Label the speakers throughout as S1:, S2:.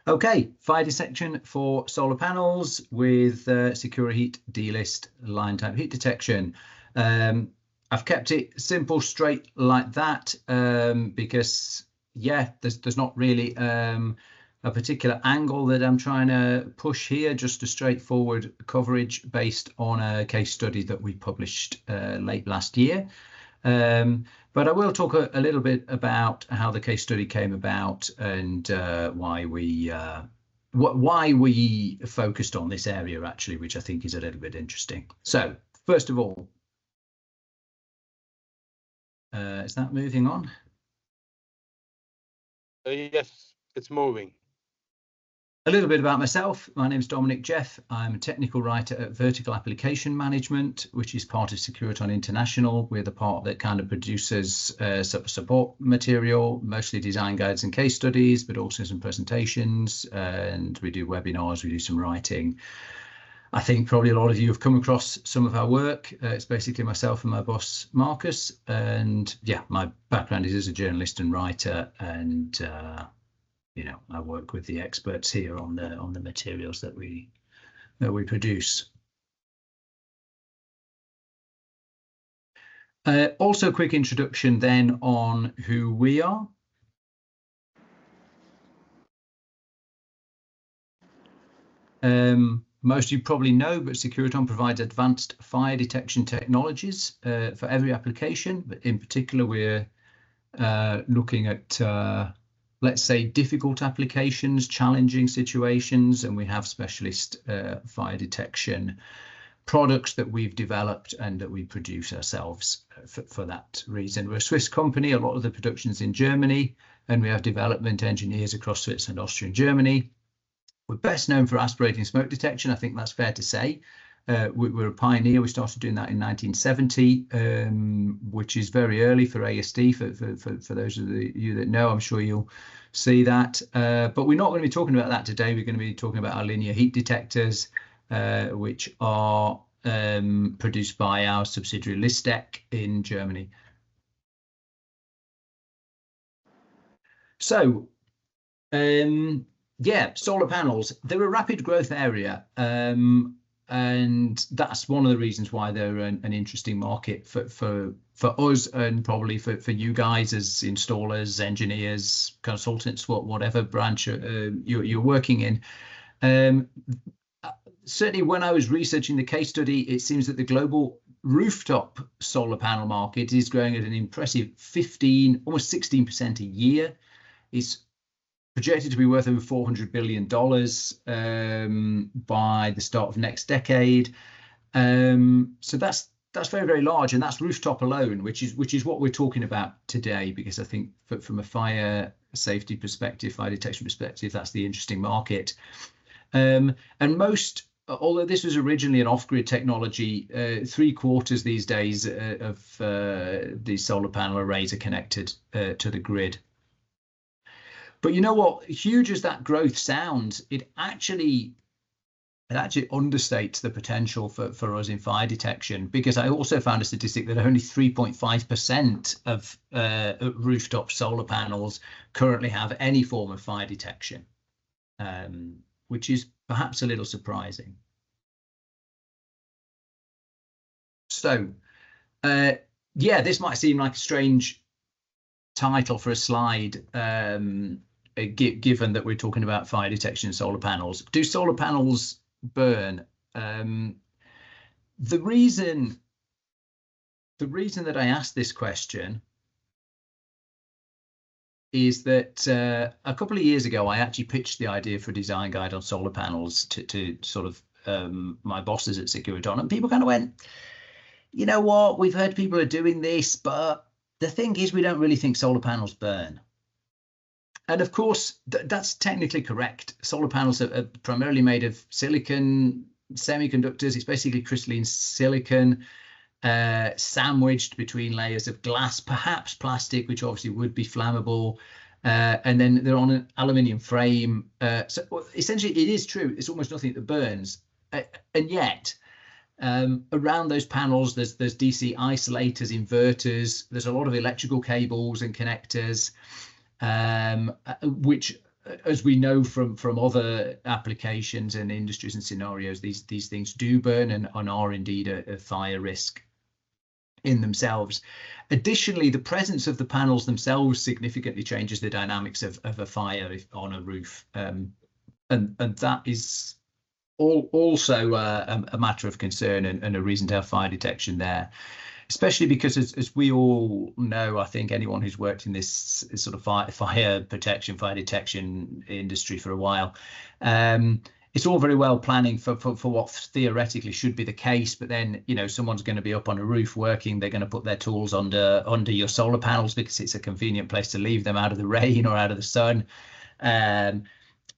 S1: Okay, fire detection for solar panels with secure heat delist line type heat detection. I've kept it simple, straight like that, because yeah, there's not really a particular angle that I'm trying to push here, just a straightforward coverage based on a case study that we published late last year. But I will talk a little bit about how the case study came about and why we focused on this area, actually, which I think is a little bit interesting. So first of all, is that moving on?
S2: Yes, it's moving.
S1: A little bit about myself. My name is Dominic Jeff. I'm a technical writer at Vertical Application Management, which is part of Securiton International. We're the part that kind of produces support material, mostly design guides and case studies, but also some presentations, and we do webinars, we do some writing. I think probably a lot of you have come across some of our work. It's basically myself and my boss, Marcus. And yeah, my background is as a journalist and writer, and you know, I work with the experts here on the materials that we produce. Also, a quick introduction then on who we are. Most of you probably know, but Securiton provides advanced fire detection technologies for every application. But in particular, we're looking at let's say difficult applications, challenging situations, and we have specialist fire detection products that we've developed and that we produce ourselves for that reason. We're a Swiss company. A lot of the production's in Germany, and we have development engineers across Switzerland, Austria, and Germany. We're best known for aspirating smoke detection. I think that's fair to say. We're a pioneer. We started doing that in 1970, which is very early for ASD. For those of you that know, I'm sure you'll see that. But we're not going to be talking about that today. We're going to be talking about our linear heat detectors, which are produced by our subsidiary Listec in Germany. So, yeah, solar panels. They're a rapid growth area. And that's one of the reasons why they're an interesting market for us, and probably for you guys as installers, engineers, consultants, whatever branch you're working in. Certainly when I was researching the case study, it seems that the global rooftop solar panel market is growing at an impressive 15, almost 16% a year. It's projected to be worth over $400 billion by the start of next decade. So that's very, very large, and that's rooftop alone, which is what we're talking about today, because I think from a fire safety perspective, fire detection perspective, that's the interesting market. And most, although this was originally an off-grid technology, 3/4 these days of these solar panel arrays are connected to the grid. But you know what? Huge as that growth sounds, it actually understates the potential for us in fire detection, because I also found a statistic that only 3.5% of rooftop solar panels currently have any form of fire detection, which is perhaps a little surprising. So, yeah, this might seem like a strange title for a slide, given that we're talking about fire detection and solar panels. Do solar panels burn? The reason that I asked this question is that a couple of years ago, I actually pitched the idea for a design guide on solar panels to sort of my bosses at Securiton, and people kind of went, you know what, we've heard people are doing this, but the thing is, we don't really think solar panels burn. And of course, that's technically correct. Solar panels are primarily made of silicon semiconductors. It's basically crystalline silicon sandwiched between layers of glass, perhaps plastic, which obviously would be flammable. And then they're on an aluminium frame. So essentially, it is true. It's almost nothing that burns. And yet, around those panels, there's DC isolators, inverters. There's a lot of electrical cables and connectors, which as we know from other applications and industries and scenarios, these things do burn and are indeed a fire risk in themselves. Additionally, the presence of the panels themselves significantly changes the dynamics of a fire on a roof, and that is also a matter of concern and a reason to have fire detection there. Especially because, as we all know, I think anyone who's worked in this sort of fire detection industry for a while, it's all very well planning for what theoretically should be the case, but then, you know, someone's going to be up on a roof working, they're going to put their tools under your solar panels because it's a convenient place to leave them out of the rain or out of the sun.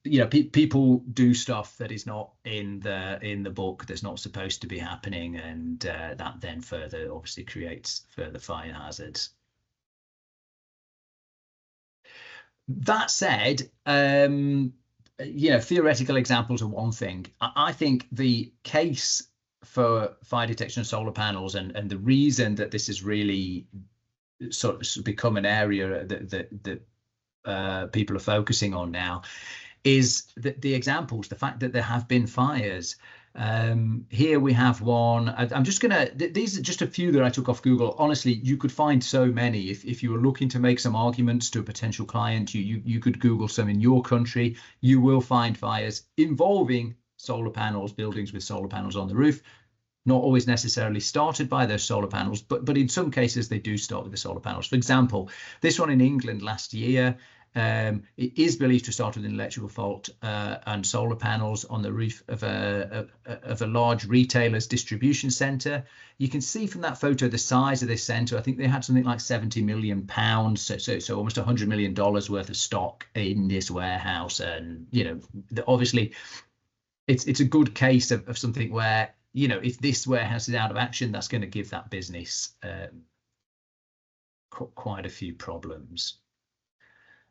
S1: You know, people do stuff that is not in the book, that's not supposed to be happening, and that then further obviously creates further fire hazards. That said, you know, theoretical examples are one thing. I think the case for fire detection of solar panels and the reason that this has really sort of become an area that people are focusing on now is the examples, the fact that there have been fires. Here we have one. I'm just gonna, these are just a few that I took off Google. Honestly, you could find so many. If you were looking to make some arguments to a potential client, you could Google some in your country. You will find fires involving solar panels, buildings with solar panels on the roof. Not always necessarily started by those solar panels, but in some cases they do start with the solar panels. For example, this one in England last year, it is believed to start with an electrical fault and solar panels on the roof of a large retailer's distribution centre. You can see from that photo the size of this centre. I think they had something like £70 million, so almost $100 million worth of stock in this warehouse. And, you know, obviously it's a good case of something where, you know, if this warehouse is out of action, that's going to give that business quite a few problems.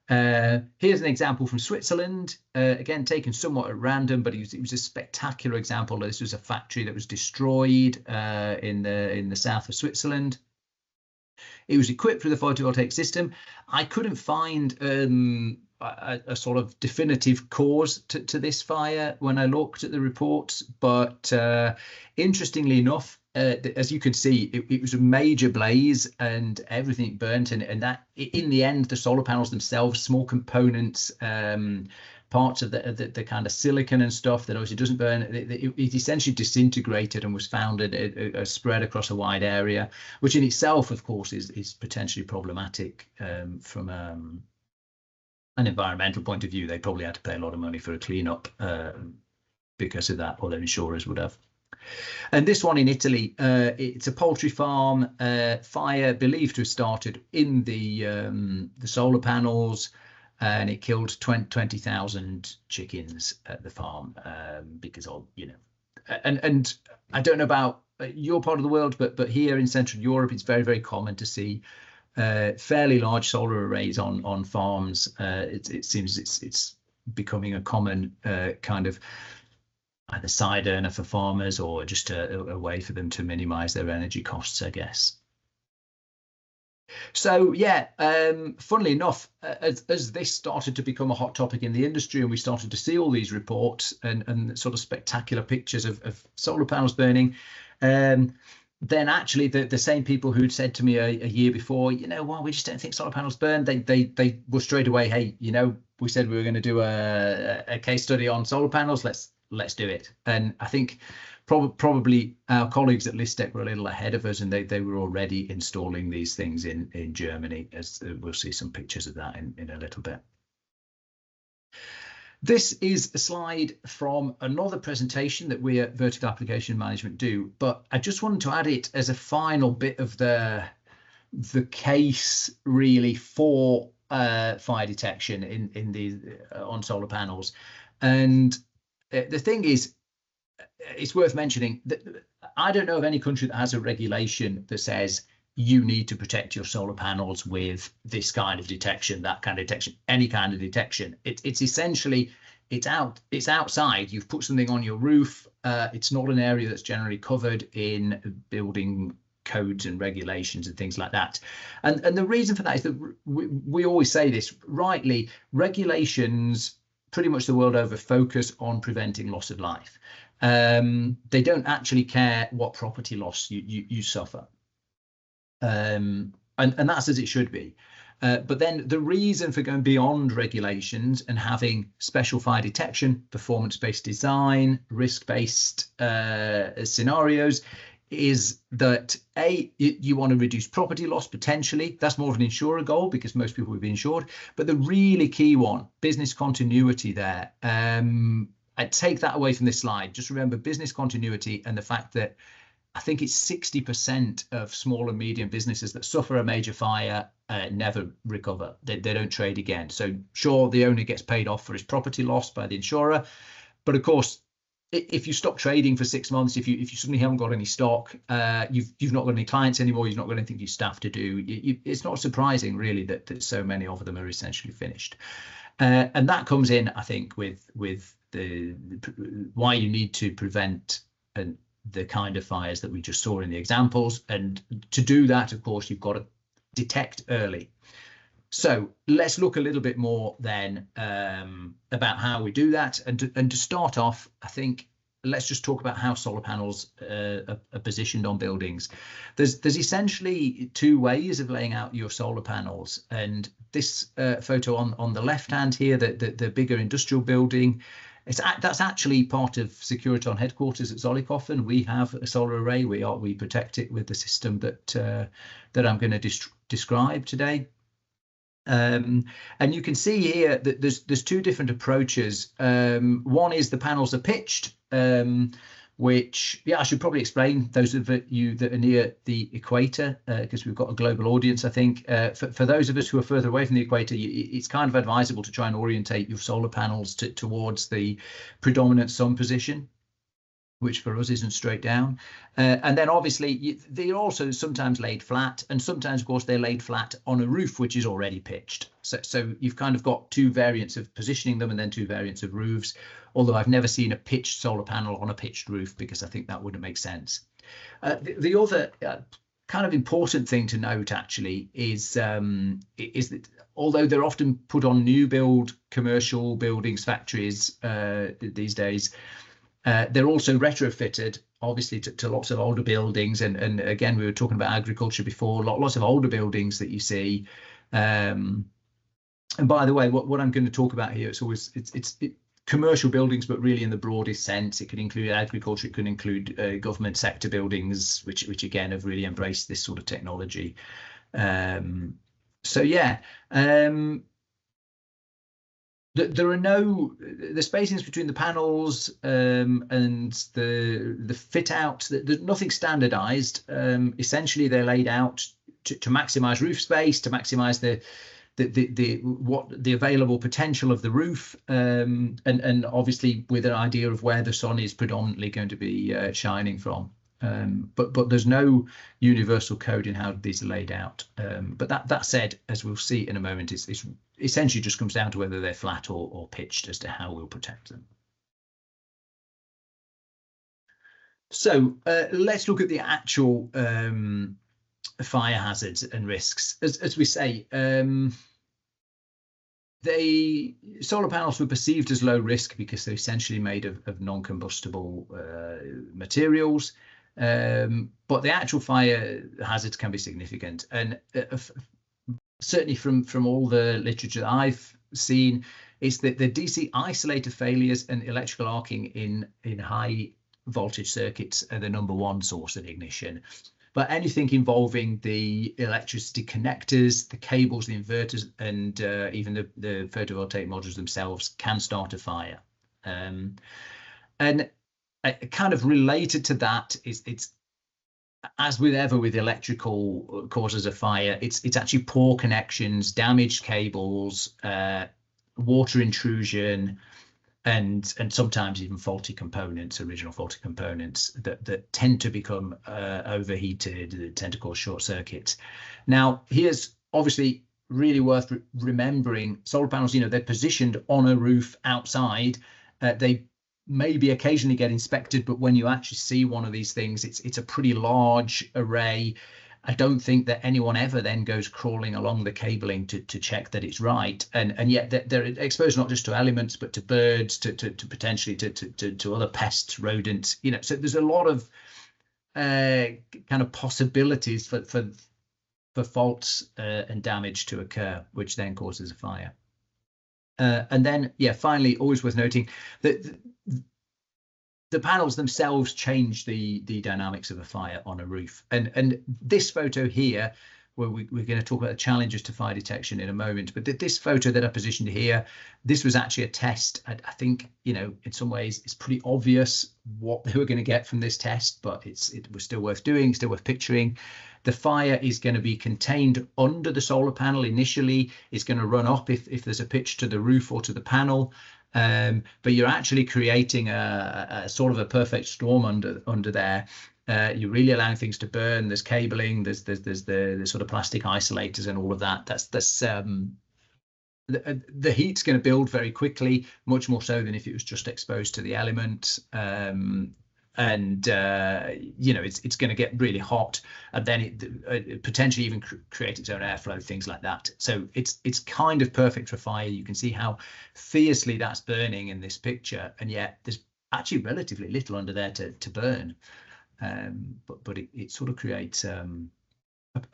S1: Here's an example from Switzerland, again taken somewhat at random, but it was a spectacular example. This was a factory that was destroyed in the south of Switzerland. It was equipped with a photovoltaic system. I couldn't find a sort of definitive cause to this fire when I looked at the reports, but interestingly enough, as you can see, it was a major blaze and everything burnt, and that in the end, the solar panels themselves, small components, parts of the kind of silicon and stuff that obviously doesn't burn, it essentially disintegrated and was found spread across a wide area, which in itself, of course, is potentially problematic from an environmental point of view. They probably had to pay a lot of money for a cleanup because of that, or their insurers would have. And this one in Italy, it's a poultry farm, fire believed to have started in the solar panels, and it killed 20,000 chickens at the farm because of, you know, and I don't know about your part of the world, but here in Central Europe, it's very, very common to see fairly large solar arrays on farms. It seems it's becoming a common kind of either side earner for farmers or just a way for them to minimize their energy costs, I guess. So yeah, funnily enough, as this started to become a hot topic in the industry and we started to see all these reports and sort of spectacular pictures of solar panels burning, then actually the same people who'd said to me a year before, you know, well, we just don't think solar panels burn, they were straight away, hey, you know, we said we were going to do a case study on solar panels, let's do it. And I think probably our colleagues at Listec were a little ahead of us, and they were already installing these things in Germany, as we'll see some pictures of that in a little bit. This is a slide from another presentation that we at Vertical Application Management do, but I just wanted to add it as a final bit of the case really for fire detection on solar panels. And the thing is, it's worth mentioning that I don't know of any country that has a regulation that says you need to protect your solar panels with this kind of detection, that kind of detection, any kind of detection. It's essentially, it's outside. You've put something on your roof. It's not an area that's generally covered in building codes and regulations and things like that. And the reason for that is that we always say this rightly, regulations pretty much the world over focus on preventing loss of life. They don't actually care what property loss you suffer. And that's as it should be. But then the reason for going beyond regulations and having special fire detection, performance-based design, risk-based scenarios is that you want to reduce property loss potentially. That's more of an insurer goal because most people will be insured. But the really key one, business continuity there. I take that away from this slide. Just remember business continuity and the fact that I think it's 60% of small and medium businesses that suffer a major fire never recover. They don't trade again. So sure, the owner gets paid off for his property loss by the insurer. But of course, if you stop trading for 6 months, if you suddenly haven't got any stock, you've not got any clients anymore, you've not got anything for your staff to do, it's not surprising really that so many of them are essentially finished. And that comes in, I think, with the why you need to prevent the kind of fires that we just saw in the examples. And to do that, of course, you've got to detect early. So let's look a little bit more then about how we do that. And to start off, I think let's just talk about how solar panels are positioned on buildings. There's essentially two ways of laying out your solar panels. And this photo on the left hand here, the bigger industrial building, that's actually part of Securiton headquarters at Zollikofen. We have a solar array. We protect it with the system that I'm going to describe today. And you can see here that there's two different approaches. One is the panels are pitched, which, I should probably explain those of you that are near the equator, because we've got a global audience, I think. For those of us who are further away from the equator, it's kind of advisable to try and orientate your solar panels towards the predominant sun position, which for us isn't straight down. And then obviously they're also sometimes laid flat, and sometimes of course they're laid flat on a roof which is already pitched. So you've kind of got two variants of positioning them and then two variants of roofs, although I've never seen a pitched solar panel on a pitched roof because I think that wouldn't make sense. The other kind of important thing to note actually is that although they're often put on new build commercial buildings, factories these days, they're also retrofitted, obviously, to lots of older buildings. And again, we were talking about agriculture before, lots of older buildings that you see. And by the way, what I'm going to talk about here, it's commercial buildings, but really in the broadest sense. It could include agriculture, it could include government sector buildings, which again have really embraced this sort of technology. So yeah. There are the spacings between the panels and the fit out. There's nothing standardized. Essentially, they're laid out to maximize roof space, to maximize the available potential of the roof, and obviously with an idea of where the sun is predominantly going to be shining from. But there's no universal code in how these are laid out. But that said, as we'll see in a moment, it's essentially just comes down to whether they're flat or pitched as to how we'll protect them. So let's look at the actual fire hazards and risks. As we say, solar panels were perceived as low risk because they're essentially made of non-combustible materials. But the actual fire hazards can be significant, and certainly from all the literature that I've seen, is that the DC isolator failures and electrical arcing in high voltage circuits are the #1 source of ignition. But anything involving the electricity connectors, the cables, the inverters, and even the photovoltaic modules themselves can start a fire. And kind of related to that is, it's as with electrical causes of fire, it's actually poor connections, damaged cables, water intrusion, and sometimes even faulty components, original faulty components that tend to become overheated, that tend to cause short circuits. Now, here's obviously really worth remembering: solar panels, they're positioned on a roof outside. They maybe occasionally get inspected, but when you actually see one of these things, it's a pretty large array. I don't think that anyone ever then goes crawling along the cabling to check that it's right, and yet they're exposed not just to elements but to birds, to potentially to other pests, rodents. You know, so there's a lot of kind of possibilities for faults and damage to occur, which then causes a fire. And then, yeah, finally, always worth noting that the panels themselves change the dynamics of a fire on a roof. And this photo here, where we're going to talk about the challenges to fire detection in a moment, but this photo that I positioned here, this was actually a test. I think, you know, in some ways it's pretty obvious what they were going to get from this test, but it was still worth doing, still worth picturing. The fire is going to be contained under the solar panel initially. It's going to run up if there's a pitch to the roof or to the panel. But you're actually creating a sort of a perfect storm under there. You're really allowing things to burn. There's cabling. There's the sort of plastic isolators and all of that. The heat's going to build very quickly, much more so than if it was just exposed to the element. And you know, it's going to get really hot, and then it potentially even create its own airflow, things like that. So it's kind of perfect for fire. You can see how fiercely that's burning in this picture, and yet there's actually relatively little under there to burn. But it sort of creates a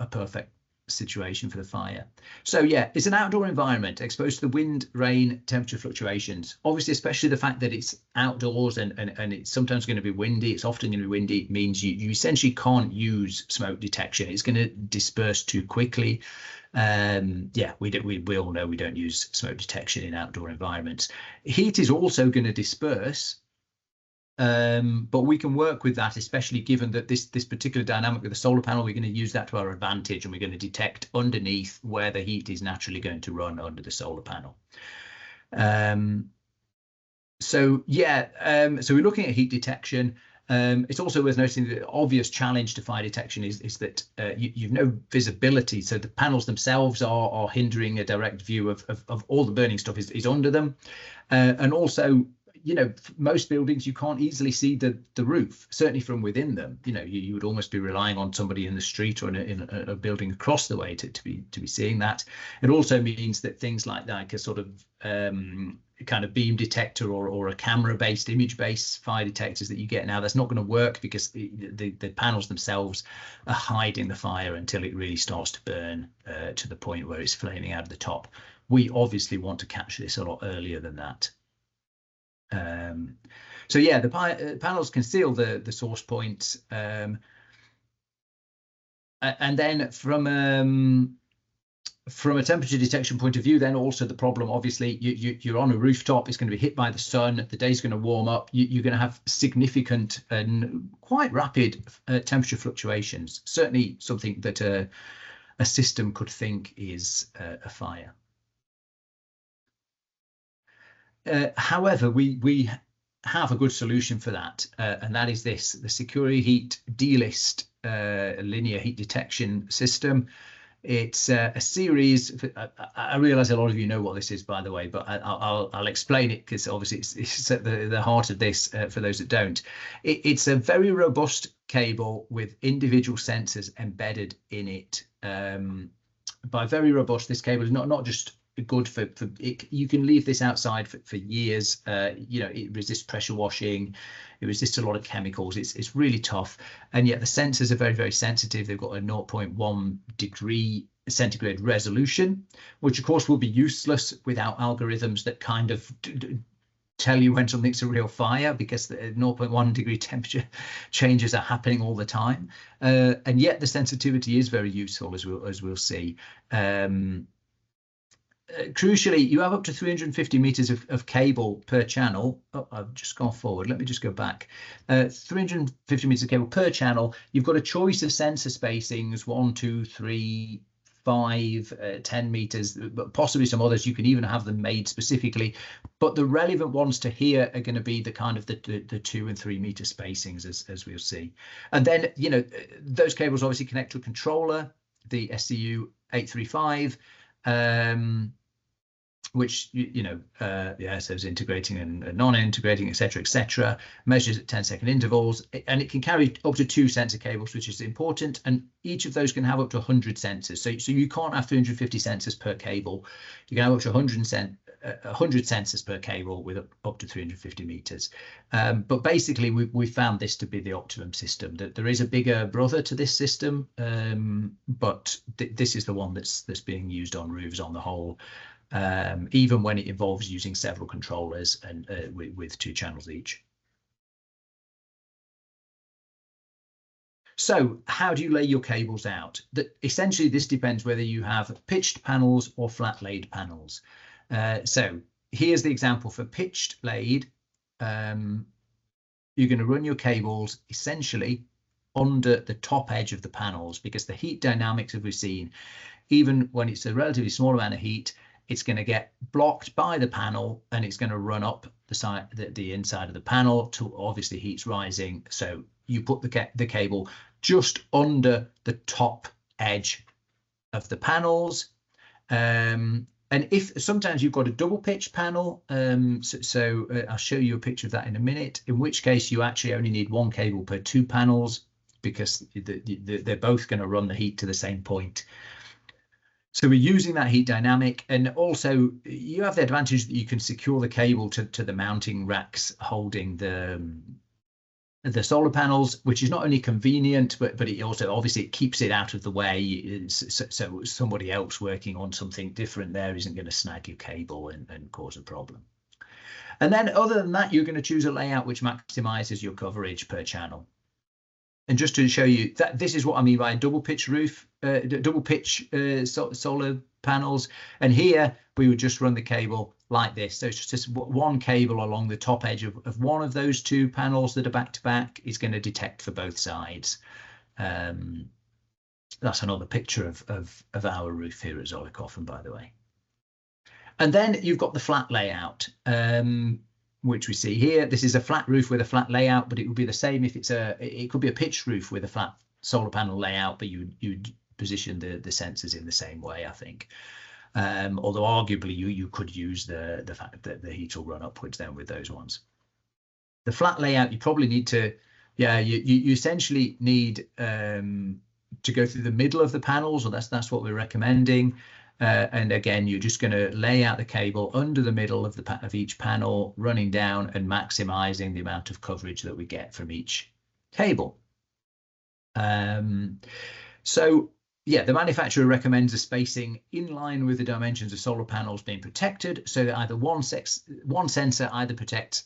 S1: perfect situation for the fire. So yeah, it's an outdoor environment exposed to the wind, rain, temperature fluctuations. Obviously, especially the fact that it's outdoors and it's sometimes going to be windy. It's often going to be windy. It means you essentially can't use smoke detection. It's going to disperse too quickly. Yeah, we all know we don't use smoke detection in outdoor environments. Heat is also going to disperse. But we can work with that, especially given that this particular dynamic with the solar panel, we're going to use that to our advantage, and we're going to detect underneath where the heat is naturally going to run under the solar panel. So yeah, so we're looking at heat detection. It's also worth noting the obvious challenge to fire detection is that you've no visibility. So the panels themselves are hindering a direct view of all the burning stuff is under them, and also, you know, most buildings you can't easily see the roof, certainly from within them. You know, you would almost be relying on somebody in the street or in a building across the way to be seeing that. It also means that things like a sort of kind of beam detector or a camera-based, image-based fire detectors that you get now, that's not going to work because the panels themselves are hiding the fire until it really starts to burn to the point where it's flaming out of the top. We obviously want to catch this a lot earlier than that. So yeah, the panels conceal the source point, and then from a temperature detection point of view, then also the problem, obviously, you're on a rooftop. It's going to be hit by the sun. The day's going to warm up. You're going to have significant and quite rapid temperature fluctuations. Certainly something that a system could think is a fire. However, we have a good solution for that, and that is this: the Security Heat D-List linear heat detection system. It's a series. I realize a lot of you know what this is, by the way, but I'll explain it because obviously it's at the heart of this for those that don't. It's a very robust cable with individual sensors embedded in it. By very robust, this cable is not just good for it. You can leave this outside for years. You know, it resists pressure washing, it resists a lot of chemicals. It's really tough, and yet the sensors are very, very sensitive. They've got a 0.1 degree centigrade resolution, which of course will be useless without algorithms that kind of tell you when something's a real fire, because the 0.1 degree temperature changes are happening all the time, and yet the sensitivity is very useful, as we'll see. Crucially, you have up to 350 meters of cable per channel. Oh, I've just gone forward. Let me just go back. 350 meters of cable per channel. You've got a choice of sensor spacings: 1, 2, 3, 5, 10 meters, but possibly some others. You can even have them made specifically. But the relevant ones to here are going to be the kind of the 2 and 3 meter spacings, as we'll see. And then, you know, those cables obviously connect to a controller, the SCU 835. which yeah, so it's integrating and non-integrating, etc., measures at 10-second intervals, and it can carry up to 2 sensor cables, which is important, and each of those can have up to 100 sensors. So you can't have 350 sensors per cable. You can have up to 100 sensors per cable with up to 350 meters. But basically, we found this to be the optimum system. That there is a bigger brother to this system, but this is the one that's being used on roofs on the whole. Even when it involves using several controllers and with 2 channels each. So how do you lay your cables out? Essentially, this depends whether you have pitched panels or flat laid panels. So here's the example for pitched laid. You're going to run your cables essentially under the top edge of the panels, because the heat dynamics, as we've seen, even when it's a relatively small amount of heat, it's going to get blocked by the panel and it's going to run up the side, the inside of the panel, to obviously heat's rising. So you put the cable just under the top edge of the panels. And if sometimes you've got a double pitch panel, so I'll show you a picture of that in a minute, in which case you actually only need 1 cable per 2 panels, because they're both going to run the heat to the same point. So we're using that heat dynamic, and also you have the advantage that you can secure the cable to the mounting racks holding the solar panels, which is not only convenient, but it also obviously it keeps it out of the way. So somebody else working on something different there isn't going to snag your cable and cause a problem. And then other than that, you're going to choose a layout which maximizes your coverage per channel. And just to show you that this is what I mean by a double pitch roof, double pitch solar panels. And here we would just run the cable like this. So it's just 1 cable along the top edge of one of those 2 panels that are back to back is going to detect for both sides. That's another picture of our roof here at Zollikofen, by the way. And then you've got the flat layout, which we see here. This is a flat roof with a flat layout, but it would be the same if it could be a pitched roof with a flat solar panel layout, but you'd position the sensors in the same way, I think. Although arguably you could use the fact that the heat will run upwards then with those ones. The flat layout, you probably need to, yeah, you essentially need to go through the middle of the panels, or that's what we're recommending. And again, you're just going to lay out the cable under the middle of each panel, running down and maximizing the amount of coverage that we get from each cable. So yeah, the manufacturer recommends a spacing in line with the dimensions of solar panels being protected, so that either one sensor either protects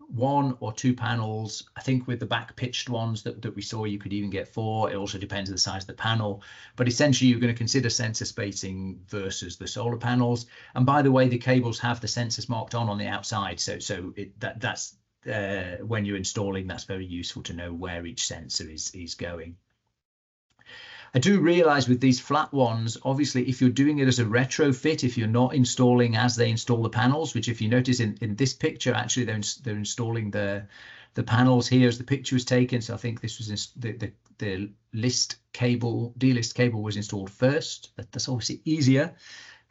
S1: 1 or 2 panels. I think with the back pitched ones that we saw, you could even get 4. It also depends on the size of the panel, but essentially you're going to consider sensor spacing versus the solar panels. And by the way, the cables have the sensors marked on the outside, so that's when you're installing, that's very useful to know where each sensor is going. I do realize with these flat ones, obviously, if you're doing it as a retrofit, if you're not installing as they install the panels, which if you notice in this picture, actually they're installing the panels here as the picture was taken. So I think this was the list cable, D-list cable was installed first. That's obviously easier.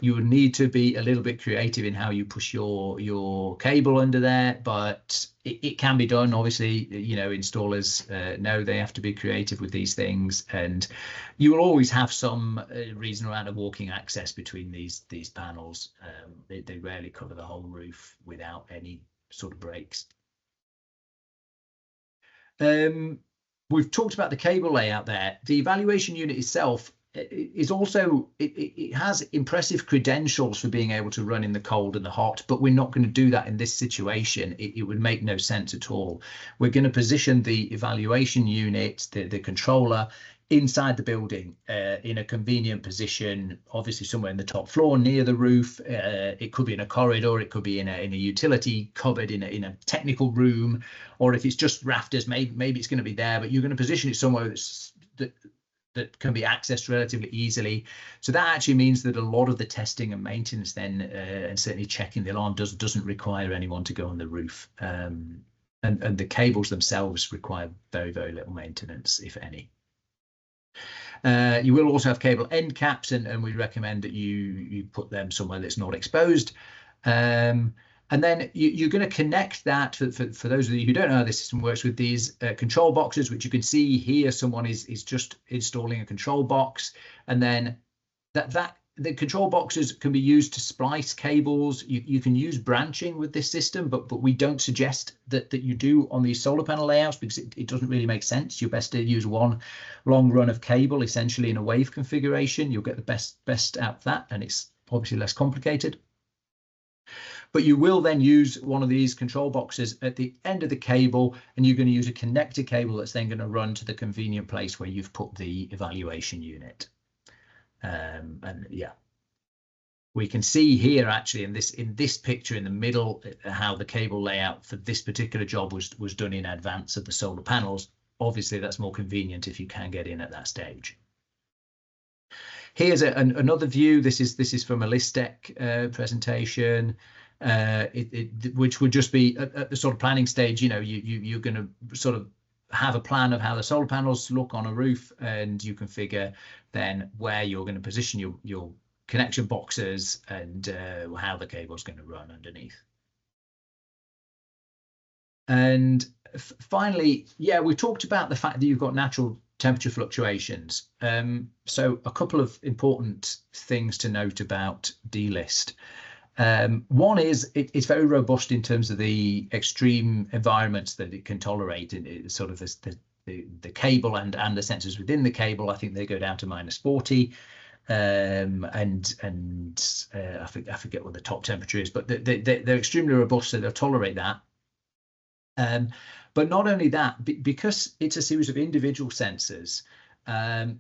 S1: You would need to be a little bit creative in how you push your cable under there, but it can be done. Obviously, you know, installers know they have to be creative with these things, and you will always have some reasonable amount of walking access between these panels. They rarely cover the whole roof without any sort of breaks. We've talked about the cable layout there. The evaluation unit itself is also, it has impressive credentials for being able to run in the cold and the hot, but we're not going to do that in this situation. It would make no sense at all. We're going to position the evaluation unit, the controller, inside the building in a convenient position, obviously somewhere in the top floor near the roof. It could be in a corridor, it could be in a utility cupboard in a technical room, or if it's just rafters, maybe it's going to be there, but you're going to position it somewhere that can be accessed relatively easily. So that actually means that a lot of the testing and maintenance then, and certainly checking the alarm doesn't require anyone to go on the roof. And the cables themselves require very, very little maintenance, if any. You will also have cable end caps, and we recommend that you put them somewhere that's not exposed. And then you're going to connect that, for those of you who don't know how this system works, with these control boxes, which you can see here. Someone is just installing a control box, and then the control boxes can be used to splice cables. You can use branching with this system, but we don't suggest that you do on these solar panel layouts, because it doesn't really make sense. You're best to use one long run of cable, essentially in a wave configuration. You'll get the best out of that, and it's obviously less complicated. But you will then use one of these control boxes at the end of the cable, and you're going to use a connector cable that's then going to run to the convenient place where you've put the evaluation unit. And yeah, we can see here actually in this picture in the middle how the cable layout for this particular job was done in advance of the solar panels. Obviously, that's more convenient if you can get in at that stage. Here's another view. This is from a LISTEC presentation, which would just be at the sort of planning stage. You know, you're going to sort of have a plan of how the solar panels look on a roof, and you configure then where you're going to position your connection boxes and how the cable is going to run underneath. And finally, yeah, we talked about the fact that you've got natural temperature fluctuations. So a couple of important things to note about DList. One is it's very robust in terms of the extreme environments that it can tolerate. It sort of the cable and the sensors within the cable, I think they go down to -40. I forget what the top temperature is, but they're extremely robust, so they'll tolerate that. But not only that, because it's a series of individual sensors,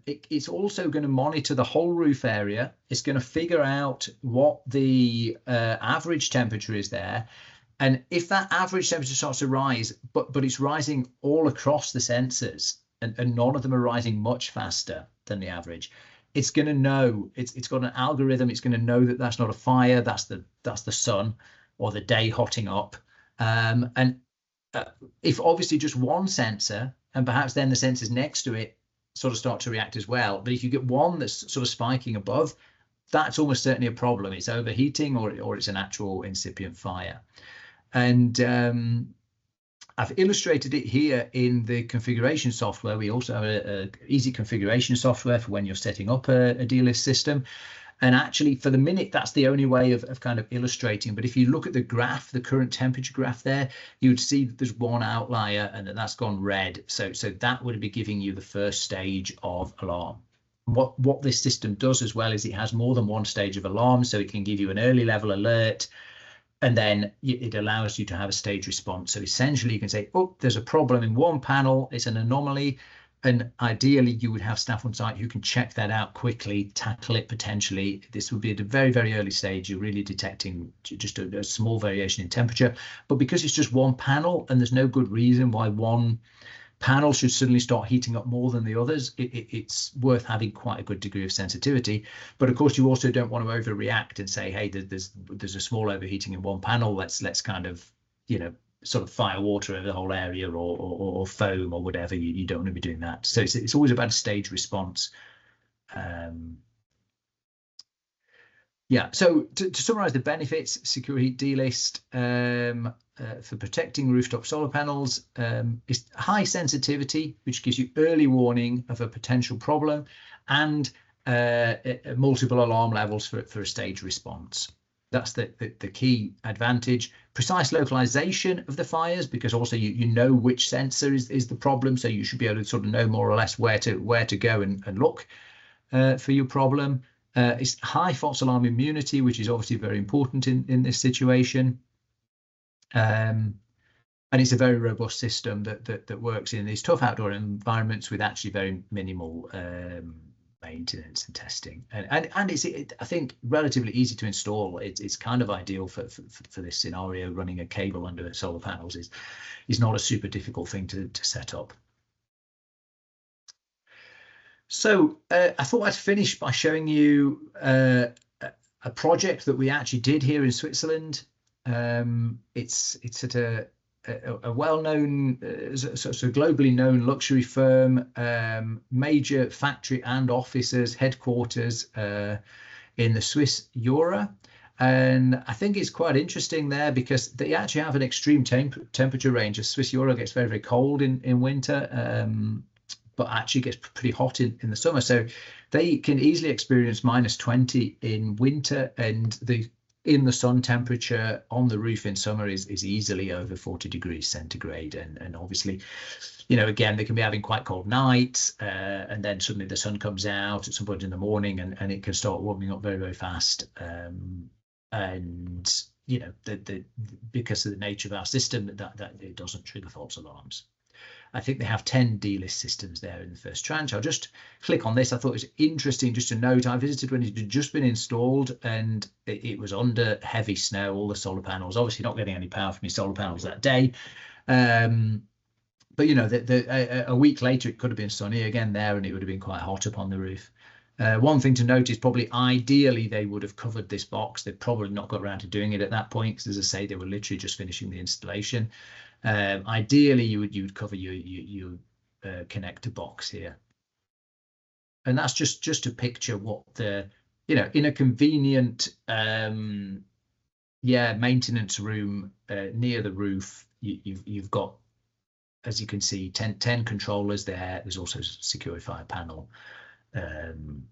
S1: it's also going to monitor the whole roof area. It's going to figure out what the average temperature is there. And if that average temperature starts to rise, but it's rising all across the sensors, and none of them are rising much faster than the average, it's going to know, it's got an algorithm. It's going to know that that's not a fire, that's the sun or the day hotting up. If obviously just one sensor, and perhaps then the sensors next to it sort of start to react as well, but if you get one that's sort of spiking above, that's almost certainly a problem. It's overheating, or it's an actual incipient fire. And I've illustrated it here in the configuration software. We also have a easy configuration software for when you're setting up a DList system. And actually, for the minute, that's the only way of kind of illustrating. But if you look at the graph, the current temperature graph there, you would see that there's one outlier and that's gone red. So that would be giving you the first stage of alarm. What this system does as well is it has more than one stage of alarm, so it can give you an early level alert, and then it allows you to have a stage response. So essentially, you can say, oh, there's a problem in one panel, it's an anomaly. And ideally, you would have staff on site who can check that out quickly, tackle it potentially. This would be at a very, very early stage. You're really detecting just a small variation in temperature. But because it's just one panel and there's no good reason why one panel should suddenly start heating up more than the others, it's worth having quite a good degree of sensitivity. But of course, you also don't want to overreact and say, hey, there's a small overheating in one panel. Let's kind of, you know, sort of fire water over the whole area, or foam or whatever. You don't want to be doing that. So it's always about a stage response. Yeah, so to summarize the benefits, Secure Heat DList for protecting rooftop solar panels is high sensitivity, which gives you early warning of a potential problem, and multiple alarm levels for a stage response. That's the key advantage. Precise localization of the fires, because also you know which sensor is the problem, so you should be able to sort of know more or less where to go and look for your problem. It's high false alarm immunity, which is obviously very important in this situation. And it's a very robust system that works in these tough outdoor environments with actually very minimal maintenance and testing, and it's I think relatively easy to install. It's kind of ideal for this scenario. Running a cable under solar panels is not a super difficult thing to set up. So I thought I'd finish by showing you a project that we actually did here in Switzerland. It's at a well-known, so globally known luxury firm, major factory and offices, headquarters in the Swiss Jura. And I think it's quite interesting there because they actually have an extreme temperature range. The Swiss Jura gets very, very cold in winter, but actually gets pretty hot in the summer. So they can easily experience -20 in winter, and in the sun temperature on the roof in summer is easily over 40 degrees centigrade. And obviously, you know, again, they can be having quite cold nights, and then suddenly the sun comes out at some point in the morning, and it can start warming up very, very fast. And you know, because of the nature of our system, that it doesn't trigger false alarms. I think they have 10 D-list systems there in the first tranche. I'll just click on this. I thought it was interesting just to note. I visited when it had just been installed, and it was under heavy snow. All the solar panels, obviously not getting any power from your solar panels that day. But you know, a week later, it could have been sunny again there, and it would have been quite hot up on the roof. One thing to note is probably ideally they would have covered this box. They've probably not got around to doing it at that point, because as I say, they were literally just finishing the installation. Ideally, you would cover your connector box here, and that's just to picture what the, you know, in a convenient maintenance room near the roof, you've got, as you can see, 10 controllers there. There's also a secure fire panel,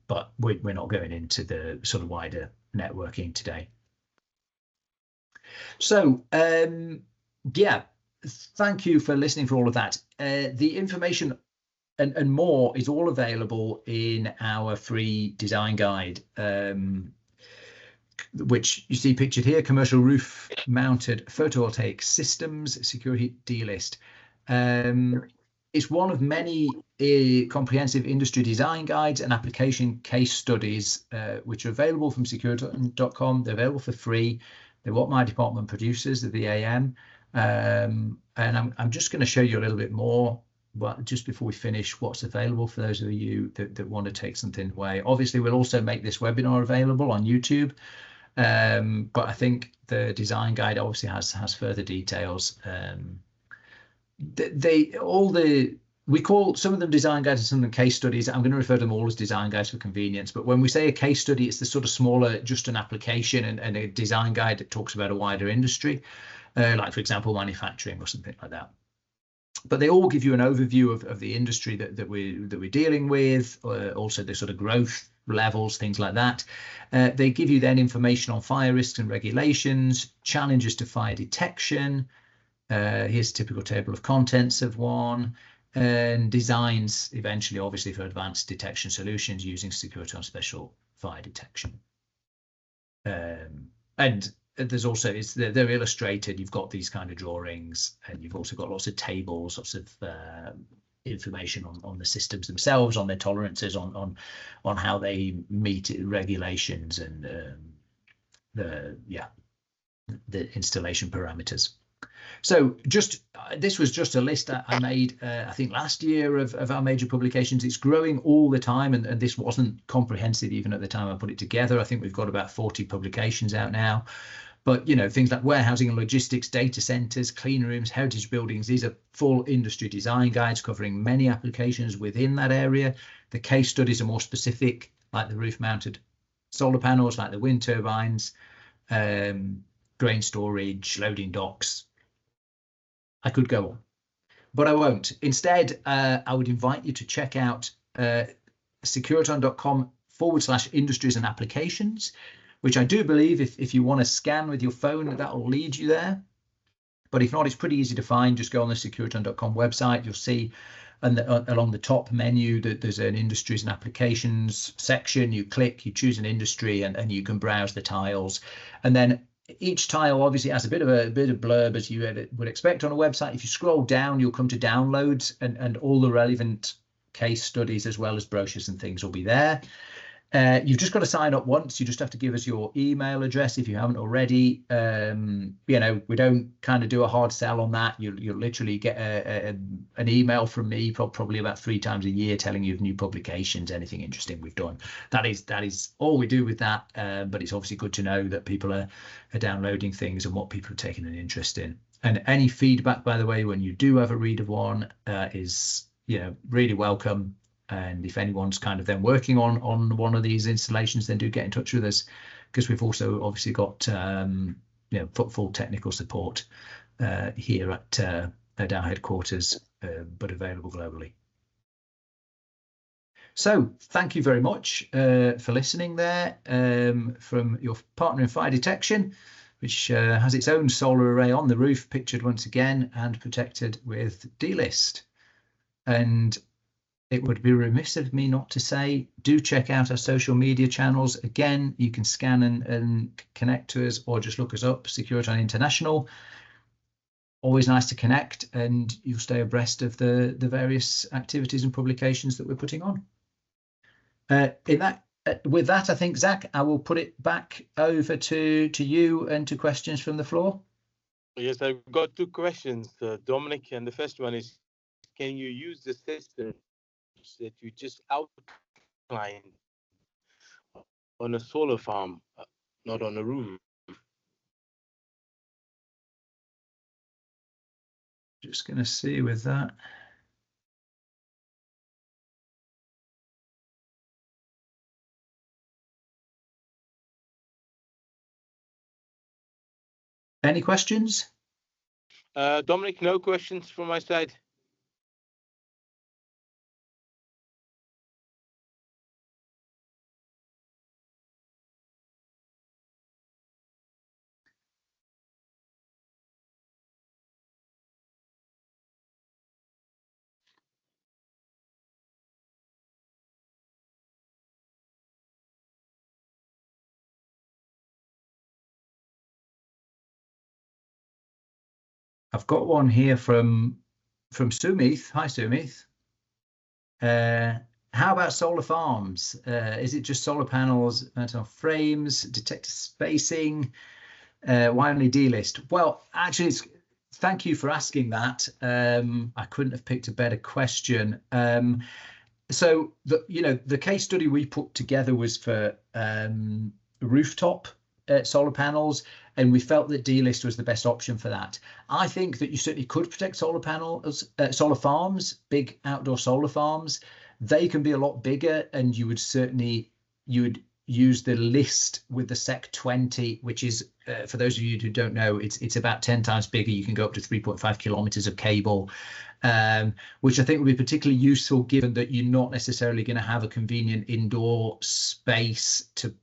S1: but we're not going into the sort of wider networking today. So yeah, thank you for listening for all of that. The information and more is all available in our free design guide, which you see pictured here: commercial roof mounted photovoltaic systems, secure heat D-list. It's one of many comprehensive industry design guides and application case studies, which are available from securiton.com. They're available for free. They're what my department produces, the VAM. And I'm just going to show you a little bit more, but just before we finish, what's available for those of you that want to take something away. Obviously, we'll also make this webinar available on YouTube, but I think the design guide obviously has further details. We call some of them design guides and some of them case studies. I'm going to refer to them all as design guides for convenience, but when we say a case study, it's the sort of smaller, just an application, and a design guide that talks about a wider industry, like, for example, manufacturing or something like that. But they all give you an overview of the industry that we're dealing with, also the sort of growth levels, things like that. They give you then information on fire risks and regulations, challenges to fire detection. Here's a typical table of contents of one, and designs eventually, obviously, for advanced detection solutions using Securiton special fire detection. And there's also, they're illustrated. You've got these kind of drawings, and you've also got lots of tables, lots of information on the systems themselves, on their tolerances, on how they meet regulations, and the installation parameters. So this was just a list I made, I think last year, of our major publications. It's growing all the time, and this wasn't comprehensive even at the time I put it together. I think we've got about 40 publications out now. But, you know, things like warehousing and logistics, data centers, clean rooms, heritage buildings, these are full industry design guides covering many applications within that area. The case studies are more specific, like the roof mounted solar panels, like the wind turbines, grain storage, loading docks. I could go on, but I won't. Instead, I would invite you to check out securiton.com/industries and applications, which I do believe if you want to scan with your phone, that will lead you there. But if not, it's pretty easy to find. Just go on the securiton.com website. You'll see along the top menu that there's an industries and applications section. You click, you choose an industry, and you can browse the tiles. And then each tile obviously has a bit of blurb, as you would expect on a website. If you scroll down, you'll come to downloads, and all the relevant case studies as well as brochures and things will be there. You've just got to sign up once. You just have to give us your email address if you haven't already. You know, we don't kind of do a hard sell on that. You'll literally get an email from me probably about 3 times a year telling you of new publications, anything interesting we've done. That is all we do with that. But it's obviously good to know that people are downloading things and what people are taking an interest in. And any feedback, by the way, when you do have a read of one, is really welcome. And if anyone's kind of then working on one of these installations, then do get in touch with us, because we've also obviously got full technical support here at our headquarters, but available globally. So thank you very much for listening there from your partner in fire detection, which has its own solar array on the roof, pictured once again and protected with D-list. And it would be remiss of me not to say, do check out our social media channels. Again, you can scan and connect to us, or just look us up, Securiton International. Always nice to connect, and you'll stay abreast of the various activities and publications that we're putting on. With that, I think, Zach, I will put it back over to you and to questions from the floor.
S2: Yes, I've got two questions, Dominic, and the first one is, can you use the systems that you just outlined on a solar farm, not on a roof?
S1: Just going to see with that. Any questions?
S2: Dominic, no questions from my side.
S1: I've got one here from Sumith. Hi, Sumith. How about solar farms? Is it just solar panels mounted on frames, detector spacing? Why only D-list? Well, actually, thank you for asking that. I couldn't have picked a better question. So the case study we put together was for rooftop solar panels, and we felt that D-list was the best option for that. I think that you certainly could protect solar panels, solar farms, big outdoor solar farms. They can be a lot bigger, and you would use the list with the SEC 20, which is, for those of you who don't know, it's about 10 times bigger. You can go up to 3.5 kilometers of cable, which I think would be particularly useful, given that you're not necessarily going to have a convenient indoor space to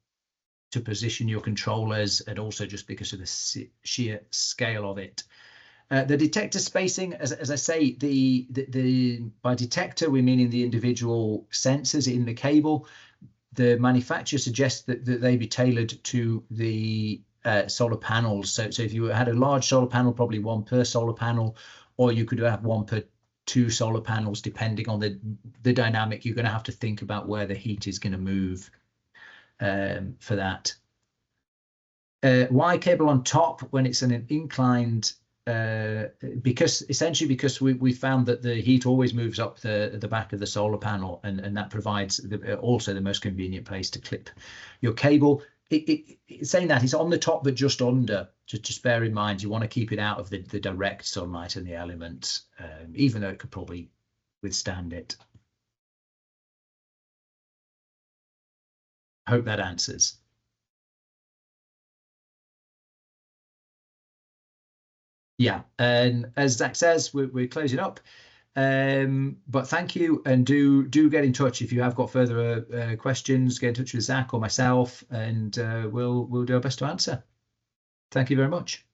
S1: position your controllers, and also just because of the sheer scale of it. The detector spacing, as I say, by detector we mean in the individual sensors in the cable. The manufacturer suggests that they be tailored to the solar panels. So if you had a large solar panel, probably one per solar panel, or you could have one per 2 solar panels, depending on the dynamic. You're going to have to think about where the heat is going to move for that. Why cable on top when it's an inclined? Because we found that the heat always moves up the back of the solar panel, and that provides also the most convenient place to clip your cable. Saying that, it's on the top but just under. Just bear in mind, you want to keep it out of the direct sunlight and the elements, even though it could probably withstand it. Hope that answers. Yeah, and as Zach says, we're closing up. But thank you, and do get in touch if you have got further questions. Get in touch with Zach or myself, and we'll do our best to answer. Thank you very much.